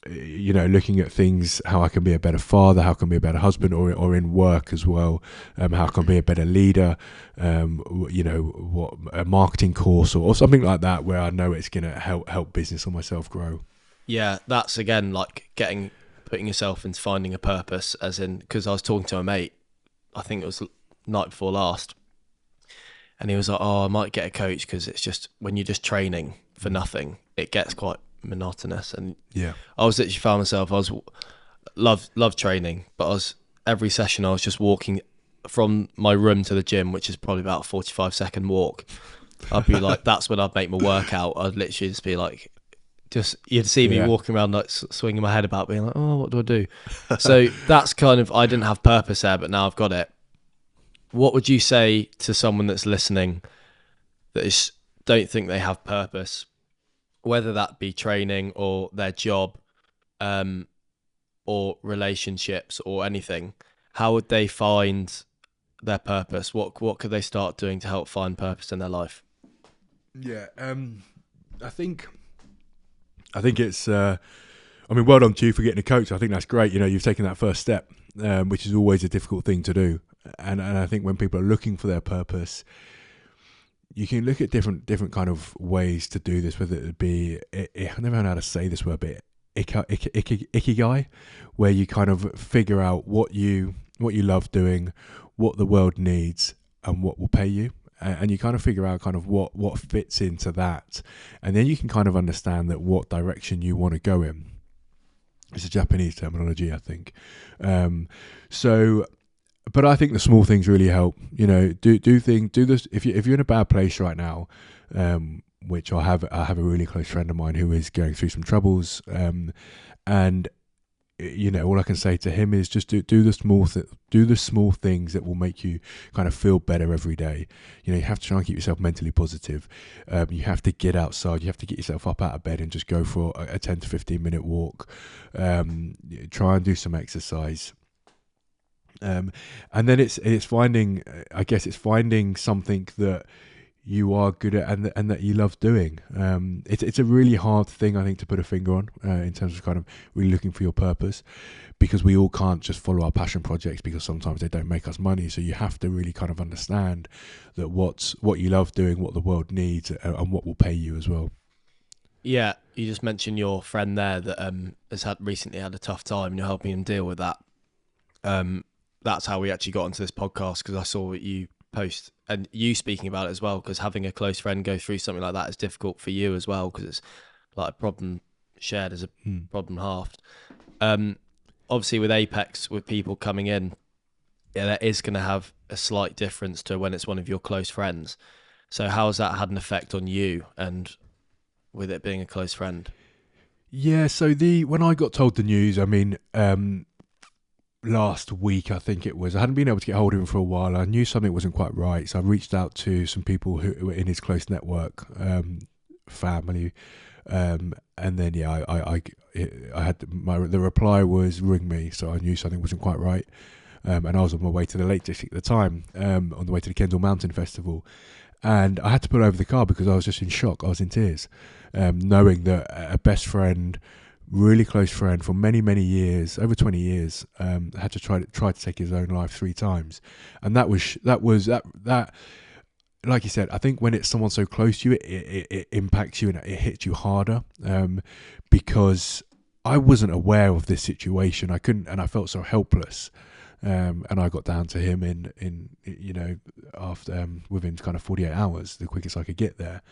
S2: looking at things, how I can be a better father, how I can be a better husband, or in work as well, how I can be a better leader, what a marketing course or something like that, where I know it's going to help business or myself grow.
S1: Yeah, that's again like putting yourself into finding a purpose, as in, because I was talking to a mate, I think it was night before last, and he was like, "Oh, I might get a coach, because it's just when you're just training for nothing, it gets quite monotonous." And
S2: yeah,
S1: I was literally found myself, I was love training, but every session I was just walking from my room to the gym, which is probably about a 45-second walk. I'd be like, that's when I'd make my workout. I'd literally just be like, you'd see me walking around like swinging my head about, being like, oh, what do I do? So that's kind of, I didn't have purpose there, but now I've got it. What would you say to someone that's listening that don't think they have purpose, whether that be training or their job, or relationships or anything? How would they find their purpose? What could they start doing to help find purpose in their life?
S2: Yeah, I think it's. Well done to you for getting a coach. I think that's great. You've taken that first step, which is always a difficult thing to do. And I think when people are looking for their purpose, you can look at different kind of ways to do this. Whether it be, I never know how to say this word, but ikigai, where you kind of figure out what you love doing, what the world needs, and what will pay you. And you kind of figure out kind of what fits into that, and then you can kind of understand that what direction you want to go in. It's a Japanese terminology, I think. But I think the small things really help. Do this. If you're in a bad place right now, which I have a really close friend of mine who is going through some troubles, and all I can say to him is just do the small things that will make you kind of feel better every day. You have to try and keep yourself mentally positive. You have to get outside. You have to get yourself up out of bed and just go for a 10 to 15 minute walk. Try and do some exercise. And then it's finding something that you are good at and that you love doing. It's a really hard thing, I think, to put a finger on in terms of kind of really looking for your purpose, because we all can't just follow our passion projects because sometimes they don't make us money. So you have to really kind of understand that what you love doing, what the world needs, and what will pay you as well.
S1: Yeah, you just mentioned your friend there that has recently had a tough time, and you're helping him deal with that. That's how we actually got onto this podcast, because I saw what you post and you speaking about it as well, because having a close friend go through something like that is difficult for you as well, because it's like a problem shared as a problem halved. Obviously with Apex, with people coming in, yeah, that is going to have a slight difference to when it's one of your close friends. So how has that had an effect on you, and with it being a close friend?
S2: Yeah, so when I got told the news, I mean, last week, I think it was, I hadn't been able to get hold of him for a while. I knew something wasn't quite right, so I reached out to some people who were in his close network, family, and then I had the reply was ring me, so I knew something wasn't quite right. And I was on my way to the Lake District at the time, on the way to the Kendall Mountain Festival, and I had to pull over the car because I was just in shock. I was in tears, knowing that a best friend, really close friend for many, many years, over 20 years, had to try to take his own life 3 times. And that like you said, I think when it's someone so close to you, it impacts you and it hits you harder, because I wasn't aware of this situation. I couldn't, and I felt so helpless. And I got down to him in after within kind of 48 hours, the quickest I could get there,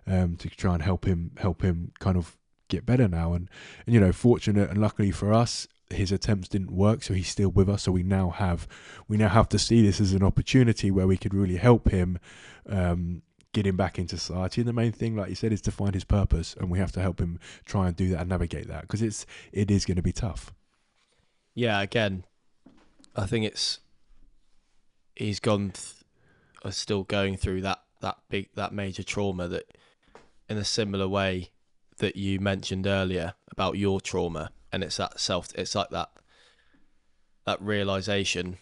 S2: to try and help him kind of get better now. And fortunate and luckily for us, his attempts didn't work, so he's still with us. So we now have to see this as an opportunity where we could really help him get him back into society. And the main thing, like you said, is to find his purpose, and we have to help him try and do that and navigate that, because it is going to be tough.
S1: Yeah, again, I think he's still going through that major trauma, that in a similar way that you mentioned earlier about your trauma, and it's like that realization.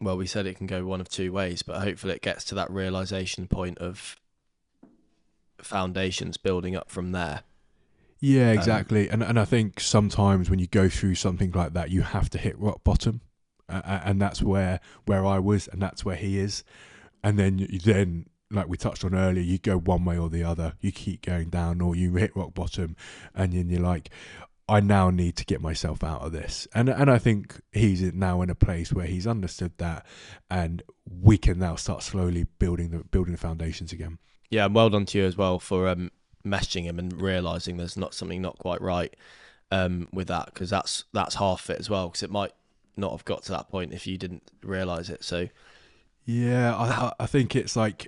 S1: Well, we said it can go one of 2 ways, but hopefully it gets to that realization point of foundations building up from there.
S2: Yeah, exactly. And I think sometimes when you go through something like that, you have to hit rock bottom. And that's where I was, and that's where he is. And then, like we touched on earlier, you go one way or the other. You keep going down, or you hit rock bottom, and then you're like, I now need to get myself out of this. And I think he's now in a place where he's understood that, and we can now start slowly building the foundations again.
S1: Yeah, and well done to you as well for messaging him and realising there's something not quite right with that, because that's half it as well, because it might not have got to that point if you didn't realise it. So
S2: yeah, I think it's like,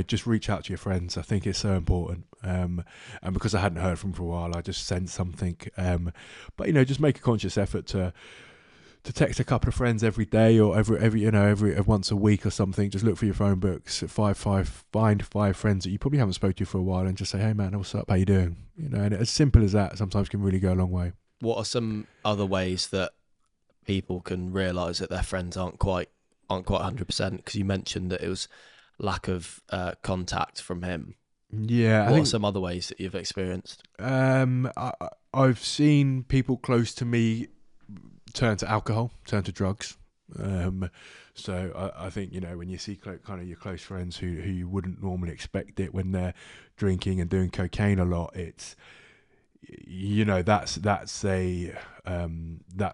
S2: just reach out to your friends. I think it's so important. And because I hadn't heard from him for a while, I just sent something. But just make a conscious effort to text a couple of friends every day, or every once a week or something. Just look for your phone books, find 5 friends that you probably haven't spoken to for a while, and just say, hey man, what's up, how you doing? And as simple as that sometimes can really go a long way.
S1: What are some other ways that people can realise that their friends aren't quite 100%? Because you mentioned that it was lack of contact from him.
S2: Yeah.
S1: What are some other ways that you've experienced?
S2: I've seen people close to me turn to alcohol, turn to drugs. So I think, when you see kind of your close friends who you wouldn't normally expect it, when they're drinking and doing cocaine a lot, it's, that's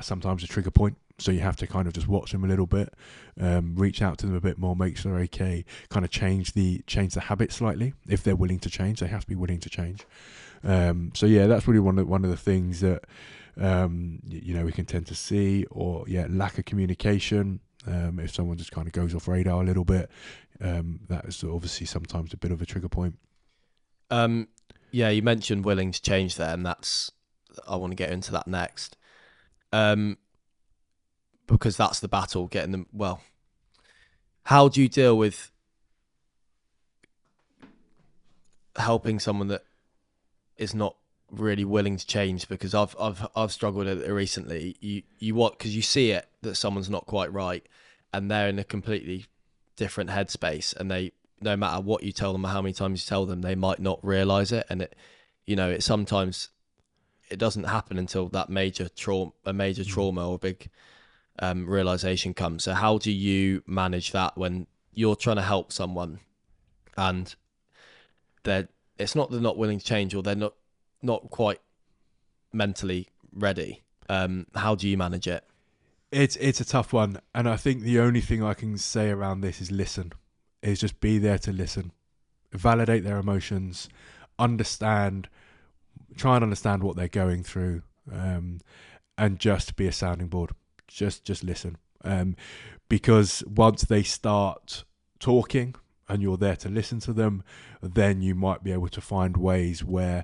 S2: sometimes a trigger point. So you have to kind of just watch them a little bit, reach out to them a bit more, make sure they're okay, kind of change the habit slightly. If they're willing to change, they have to be willing to change. So yeah, that's really one of the things that we can tend to see. Or lack of communication. If someone just kind of goes off radar a little bit, that is obviously sometimes a bit of a trigger point.
S1: Yeah, you mentioned willing to change there, and I want to get into that next. Because that's the battle, getting them. Well, how do you deal with helping someone that is not really willing to change? Because I've struggled with it recently. Because you see it that someone's not quite right, and they're in a completely different headspace, and they no matter what you tell them or how many times you tell them, they might not realize it. And it sometimes it doesn't happen until that major trauma or a big realization comes. So how do you manage that when you're trying to help someone and it's not they're not willing to change, or they're not quite mentally ready? How do you manage it?
S2: It's a tough one, and I think the only thing I can say around this is listen. Is just be there to listen, validate their emotions, try and understand what they're going through, and just be a sounding board. Just listen, because once they start talking and you're there to listen to them, then you might be able to find ways where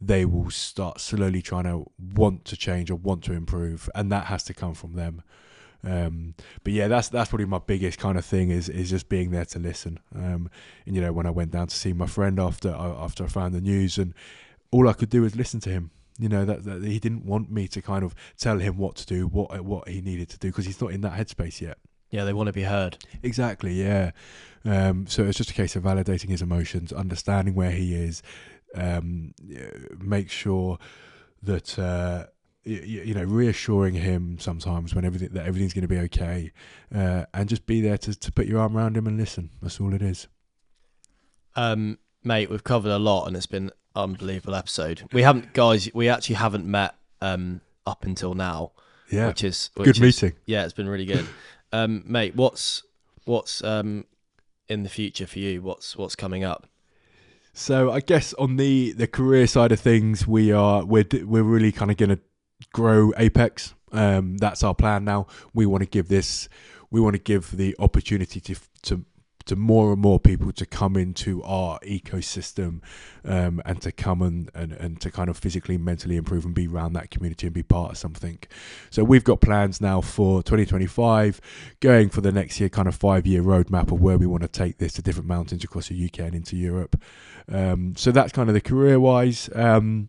S2: they will start slowly trying to want to change or want to improve, and that has to come from them. But yeah, that's probably my biggest kind of thing is just being there to listen. And when I went down to see my friend after I found the news, and all I could do was listen to him. That he didn't want me to kind of tell him what to do, what he needed to do, because he's not in that headspace yet.
S1: Yeah, they want to be heard.
S2: Exactly, yeah. So it's just a case of validating his emotions, understanding where he is, make sure that reassuring him sometimes when everything's going to be okay, and just be there to put your arm around him and listen. That's all it is.
S1: Mate, we've covered a lot, and it's been an unbelievable episode. We actually haven't met up until now.
S2: Yeah,
S1: which is
S2: good meeting.
S1: Yeah, it's been really good. Mate, what's in the future for you? What's coming up?
S2: So I guess on the career side of things, we're really kind of going to grow Apex. That's our plan now. We want to give the opportunity to more and more people to come into our ecosystem, and to come and to kind of physically, mentally improve and be around that community and be part of something. So we've got plans now for 2025, going for the next year, kind of 5-year roadmap of where we want to take this to different mountains across the UK and into Europe. So that's kind of the career wise. That's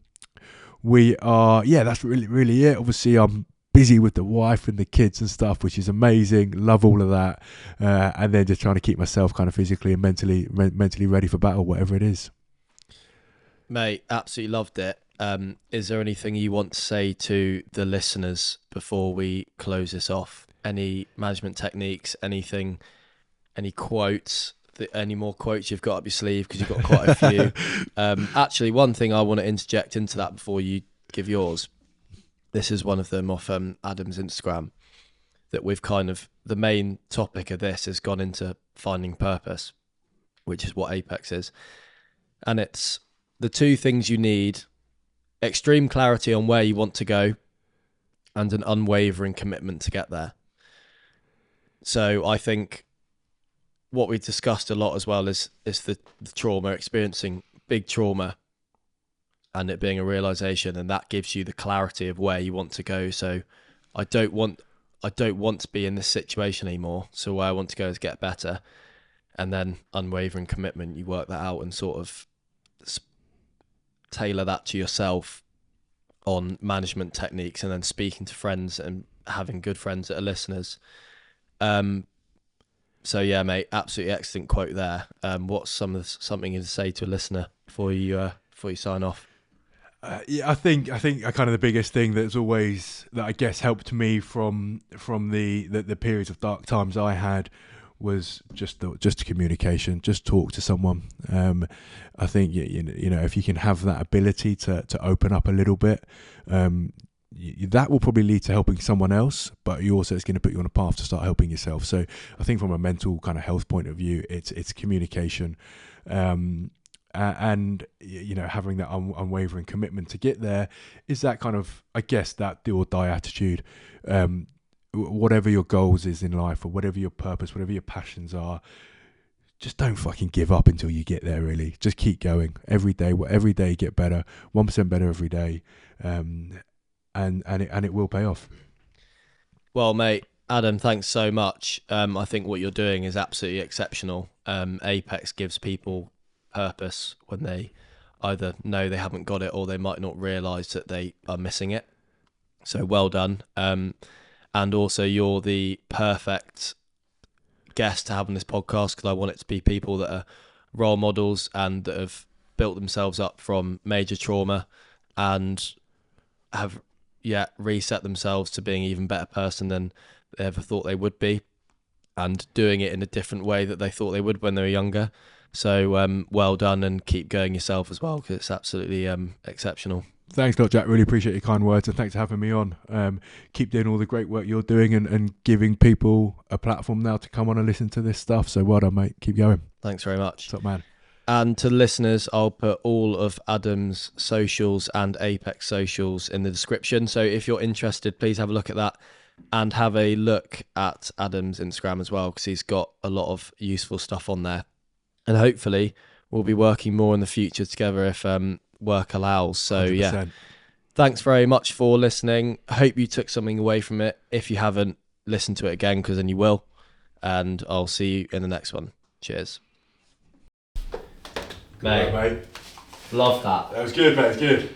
S2: really it. Obviously I'm busy with the wife and the kids and stuff, which is amazing. Love all of that, and then just trying to keep myself kind of physically and mentally ready for battle, whatever it is.
S1: Mate, absolutely loved it. Is there anything you want to say to the listeners before we close this off? Any management techniques? Anything? Any quotes? Any more quotes you've got up your sleeve, because you've got quite a few? Actually, one thing I want to interject into that before you give yours. This is one of them off Adam's Instagram, that we've kind of, the main topic of this has gone into finding purpose, which is what Apex is. And it's the two things you need: extreme clarity on where you want to go and an unwavering commitment to get there. So I think what we discussed a lot as well is the trauma, experiencing big trauma, and it being a realization, and that gives you the clarity of where you want to go. So I don't want to be in this situation anymore. So where I want to go is get better. And then unwavering commitment, you work that out and sort of tailor that to yourself on management techniques, and then speaking to friends and having good friends that are listeners. So yeah, mate, absolutely excellent quote there. What's something you to say to a listener before you sign off?
S2: I think kind of the biggest thing that I guess helped me from the periods of dark times I had was just communication. Just talk to someone. I think if you can have that ability to open up a little bit, that will probably lead to helping someone else, but it's going to put you on a path to start helping yourself. So I think from a mental kind of health point of view, it's communication. And having that unwavering commitment to get there is that kind of, I guess, that do or die attitude. Whatever your goals is in life, or whatever your purpose, whatever your passions are, just don't fucking give up until you get there. Really, just keep going every day. Get better, 1% better every day, and it will pay off.
S1: Well, mate, Adam, thanks so much. I think what you're doing is absolutely exceptional. Apex gives people purpose when they either know they haven't got it, or they might not realise that they are missing it. So well done. And also, you're the perfect guest to have on this podcast, because I want it to be people that are role models and that have built themselves up from major trauma and have reset themselves to being an even better person than they ever thought they would be, and doing it in a different way that they thought they would when they were younger. So well done, and keep going yourself as well, because it's absolutely exceptional.
S2: Thanks a lot, Jack. Really appreciate your kind words, and thanks for having me on. Keep doing all the great work you're doing and giving people a platform now to come on and listen to this stuff. So well done, mate. Keep going.
S1: Thanks very much.
S2: Top man.
S1: And to listeners, I'll put all of Adam's socials and Apex socials in the description. So if you're interested, please have a look at that, and have a look at Adam's Instagram as well, because he's got a lot of useful stuff on there. And hopefully we'll be working more in the future together if work allows. So
S2: 100%.
S1: yeah, thanks very much for listening. I hope you took something away from it. If you haven't, listen to it again, because then you will. And I'll see you in the next one. Cheers. Mate,
S2: Mate.
S1: love that.
S2: That was good, mate. It was good.